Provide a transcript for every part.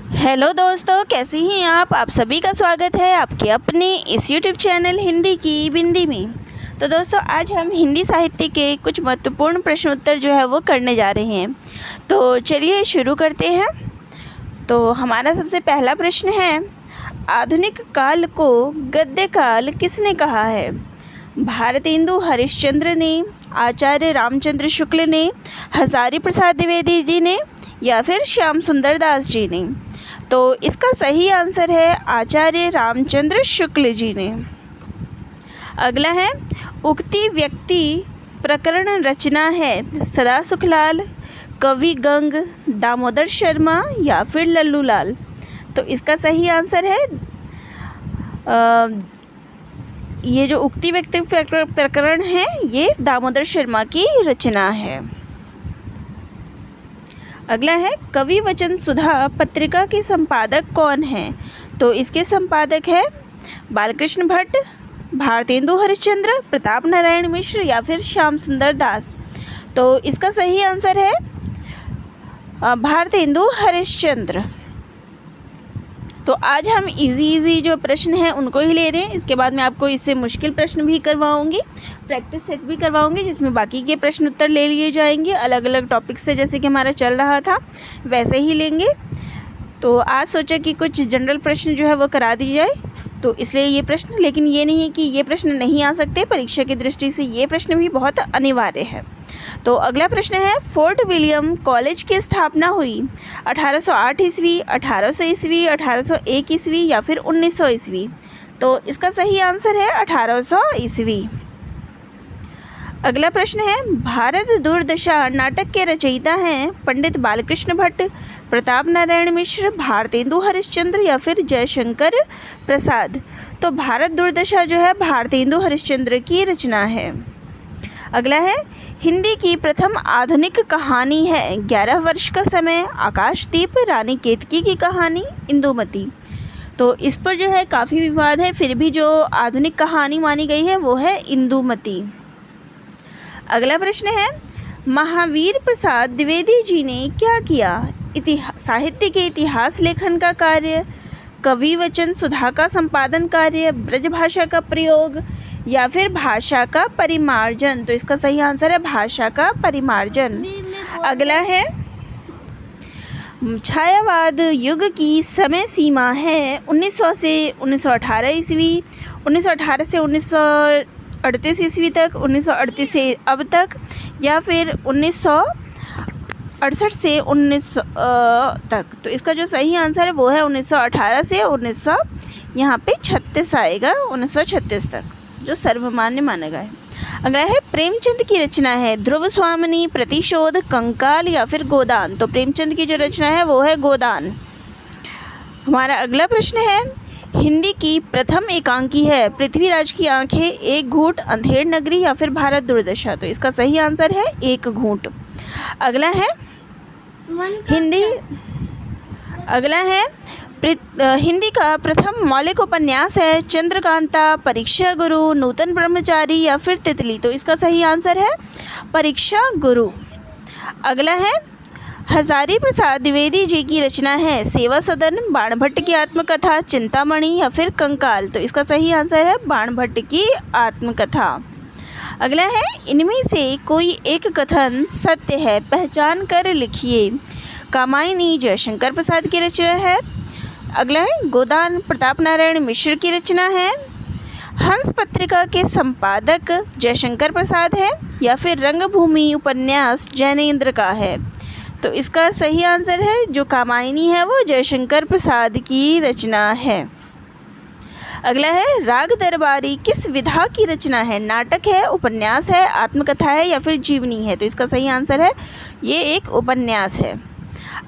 Hello दोस्तों, कैसे हैं आप सभी का स्वागत है आपके अपने इस यूट्यूब चैनल हिंदी की बिंदी में। तो दोस्तों, आज हम हिंदी साहित्य के कुछ महत्वपूर्ण प्रश्न उत्तर जो है वो करने जा रहे हैं। तो चलिए शुरू करते हैं। तो हमारा सबसे पहला प्रश्न है, आधुनिक काल को गद्य काल किसने कहा है? भारतेंदु हरिश्चंद्र ने, आचार्य रामचंद्र शुक्ल ने, हजारी प्रसाद द्विवेदी जी ने या फिर श्याम सुंदर दास जी ने? तो इसका सही आंसर है आचार्य रामचंद्र शुक्ल जी ने। अगला है, उक्ति व्यक्ति प्रकरण रचना है सदा सुखलाल, कवि गंग, दामोदर शर्मा या फिर लल्लू लाल? तो इसका सही आंसर है ये जो उक्ति व्यक्ति प्रकरण है ये दामोदर शर्मा की रचना है। अगला है, कवि वचन सुधा पत्रिका के संपादक कौन हैं? तो इसके संपादक है बालकृष्ण भट्ट, भारतेंदु हरिश्चंद्र, प्रताप नारायण मिश्र या फिर श्याम सुंदर दास? तो इसका सही आंसर है भारतेंदु हरिश्चंद्र। तो आज हम इजी जो प्रश्न हैं उनको ही ले रहे हैं। इसके बाद मैं आपको इससे मुश्किल प्रश्न भी करवाऊंगी, प्रैक्टिस सेट भी करवाऊंगी, जिसमें बाकी के प्रश्न उत्तर ले लिए जाएंगे अलग अलग टॉपिक से, जैसे कि हमारा चल रहा था वैसे ही लेंगे। तो आज सोचा कि कुछ जनरल प्रश्न जो है वो करा दी जाए, तो इसलिए ये प्रश्न, लेकिन ये नहीं है कि ये प्रश्न नहीं आ सकते, परीक्षा की दृष्टि से ये प्रश्न भी बहुत अनिवार्य है। तो अगला प्रश्न है, फोर्ट विलियम कॉलेज की स्थापना हुई 1808 ईस्वी, 1800 ईस्वी, 1801 ईस्वी या फिर 1900 ईस्वी? तो इसका सही आंसर है 1800 ईस्वी। अगला प्रश्न है, भारत दुर्दशा नाटक के रचयिता हैं पंडित बालकृष्ण भट्ट, प्रताप नारायण मिश्र, भारतेंदु हरिश्चंद्र या फिर जयशंकर प्रसाद? तो भारत दुर्दशा जो है भारतेंदु हरिश्चंद्र की रचना है। अगला है, हिंदी की प्रथम आधुनिक कहानी है 11 वर्ष का समय, आकाशदीप, रानी केतकी की कहानी, इंदुमती? तो इस पर जो है काफ़ी विवाद है, फिर भी जो आधुनिक कहानी मानी गई है वो है इंदुमती। अगला प्रश्न है, महावीर प्रसाद द्विवेदी जी ने क्या किया? साहित्य के इतिहास लेखन का कार्य, कवि वचन सुधा का संपादन कार्य, ब्रज भाषा का प्रयोग या फिर भाषा का परिमार्जन? तो इसका सही आंसर है भाषा का परिमार्जन। अगला है, छायावाद युग की समय सीमा है 1900 से 1918 ईस्वी, 1918 से 1938 ईस्वी तक, 1938 से अब तक या फिर 1968 से 1900 तक? तो इसका जो सही आंसर है वो है 1918 से 1900 यहाँ पे 36 आएगा, 1936 तक, जो सर्वमान्य माना गया है। अगला है, प्रेमचंद की रचना है ध्रुव स्वामिनी, प्रतिशोध, कंकाल या फिर गोदान? तो प्रेमचंद की जो रचना है वो है गोदान। हमारा अगला प्रश्न है, हिंदी की प्रथम एकांकी है पृथ्वीराज की आंखें, एक घूंट, अंधेर नगरी या फिर भारत दुर्दशा? तो इसका सही आंसर है एक घूंट। अगला है, हिंदी का प्रथम मौलिक उपन्यास है चंद्रकांता, परीक्षा गुरु, नूतन ब्रह्मचारी या फिर तितली? तो इसका सही आंसर है परीक्षा गुरु। अगला है, हजारी प्रसाद द्विवेदी जी की रचना है सेवा सदन, बाणभट्ट की आत्मकथा, चिंतामणि या फिर कंकाल? तो इसका सही आंसर है बाणभट्ट की आत्मकथा। अगला है, इनमें से कोई एक कथन सत्य है, पहचान कर लिखिए। कामायनी जयशंकर प्रसाद की रचना है। अगला है, गोदान प्रताप नारायण मिश्र की रचना है। हंस पत्रिका के संपादक जयशंकर प्रसाद है या फिर रंगभूमि उपन्यास जैनेन्द्र का है? तो इसका सही आंसर है जो कामायनी है वो जयशंकर प्रसाद की रचना है। अगला है, राग दरबारी किस विधा की रचना है? नाटक है, उपन्यास है, आत्मकथा है या फिर जीवनी है? तो इसका सही आंसर है ये एक उपन्यास है।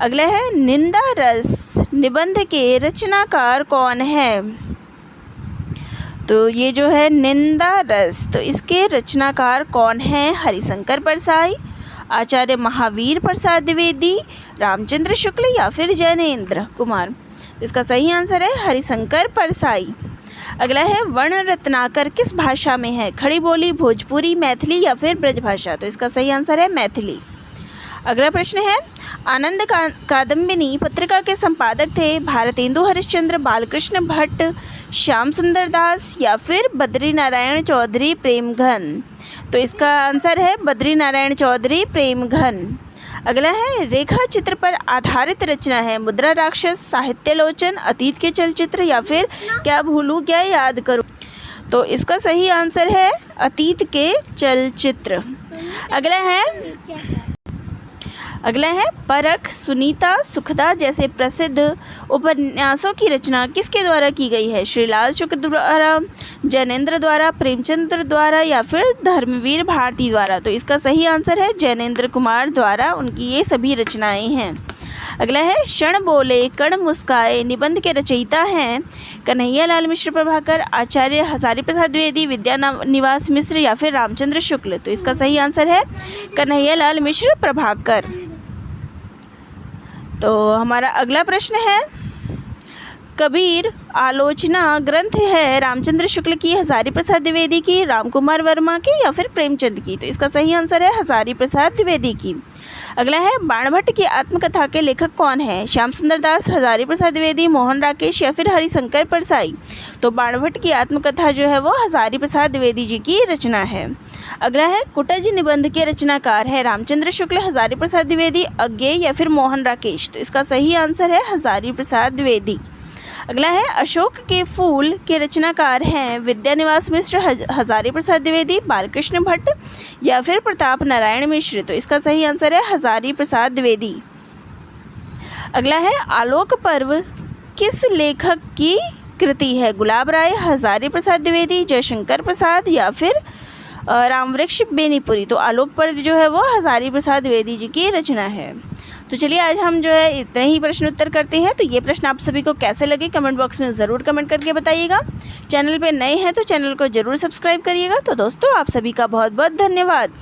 अगला है, निंदा रस निबंध के रचनाकार कौन है? तो ये जो है निंदा रस, तो इसके रचनाकार कौन है? हरिशंकर परसाई, आचार्य महावीर प्रसाद द्विवेदी, रामचंद्र शुक्ल या फिर जैनेन्द्र कुमार? इसका सही आंसर है हरिशंकर परसाई। अगला है, वर्ण रत्नाकर किस भाषा में है? खड़ी बोली, भोजपुरी, मैथिली या फिर ब्रजभाषा? तो इसका सही आंसर है मैथिली। अगला प्रश्न है, आनंद कादम्बिनी पत्रिका के संपादक थे भारतेंदु हरिश्चंद्र, बालकृष्ण भट्ट, श्याम सुंदर दास या फिर बद्री नारायण चौधरी प्रेमघन। तो इसका आंसर है बद्री नारायण चौधरी प्रेमघन। अगला है, रेखा चित्र पर आधारित रचना है मुद्रा राक्षस, साहित्यालोचन, अतीत के चलचित्र या फिर क्या भूलूं क्या याद करूं। तो इसका सही आंसर है अतीत के चलचित्र। अगला है परख, सुनीता, सुखदा जैसे प्रसिद्ध उपन्यासों की रचना किसके द्वारा की गई है? श्रीलाल शुक्ल द्वारा, जैनेन्द्र द्वारा, प्रेमचंद्र द्वारा या फिर धर्मवीर भारती द्वारा। तो इसका सही आंसर है जैनेन्द्र कुमार द्वारा, उनकी ये सभी रचनाएं हैं। अगला है, क्षण बोले कण मुस्काए निबंध के रचयिता हैं कन्हैया लाल मिश्र प्रभाकर, आचार्य हजारी प्रसाद द्विवेदी, विद्या निवास मिश्र या फिर रामचंद्र शुक्ल। तो इसका सही आंसर है कन्हैया लाल मिश्र प्रभाकर। तो हमारा अगला प्रश्न है, कबीर आलोचना ग्रंथ है रामचंद्र शुक्ल की, हजारी प्रसाद द्विवेदी की, रामकुमार वर्मा की या फिर प्रेमचंद की। तो इसका सही आंसर है हजारी प्रसाद द्विवेदी की। अगला है, बाणभट्ट की आत्मकथा के लेखक कौन है? श्याम सुंदर दास, हजारी प्रसाद द्विवेदी, मोहन राकेश या फिर हरिशंकर परसाई। तो बाणभट्ट की आत्मकथा जो है वो हजारी प्रसाद द्विवेदी जी की रचना है। अगला है, कुटज निबंध के रचनाकार है रामचंद्र शुक्ल, हजारी प्रसाद द्विवेदी, अज्ञेय या फिर मोहन राकेश। तो इसका सही आंसर है हजारी प्रसाद द्विवेदी। अगला है, अशोक के फूल के रचनाकार हैं विद्या निवास मिश्र, हजारी प्रसाद द्विवेदी, बालकृष्ण भट्ट या फिर प्रताप नारायण मिश्र। तो इसका सही आंसर है हजारी प्रसाद द्विवेदी। अगला है, आलोक पर्व किस लेखक की कृति है? गुलाब राय, हजारी प्रसाद द्विवेदी, जयशंकर प्रसाद या फिर रामवृक्ष बेनीपुरी। तो आलोक पर्व जो है वो हजारी प्रसाद द्विवेदी जी की रचना है। तो चलिए आज हम जो है इतने ही प्रश्न उत्तर करते हैं। तो ये प्रश्न आप सभी को कैसे लगे कमेंट बॉक्स में ज़रूर कमेंट करके बताइएगा। चैनल पे नए हैं तो चैनल को ज़रूर सब्सक्राइब करिएगा। तो दोस्तों आप सभी का बहुत बहुत धन्यवाद।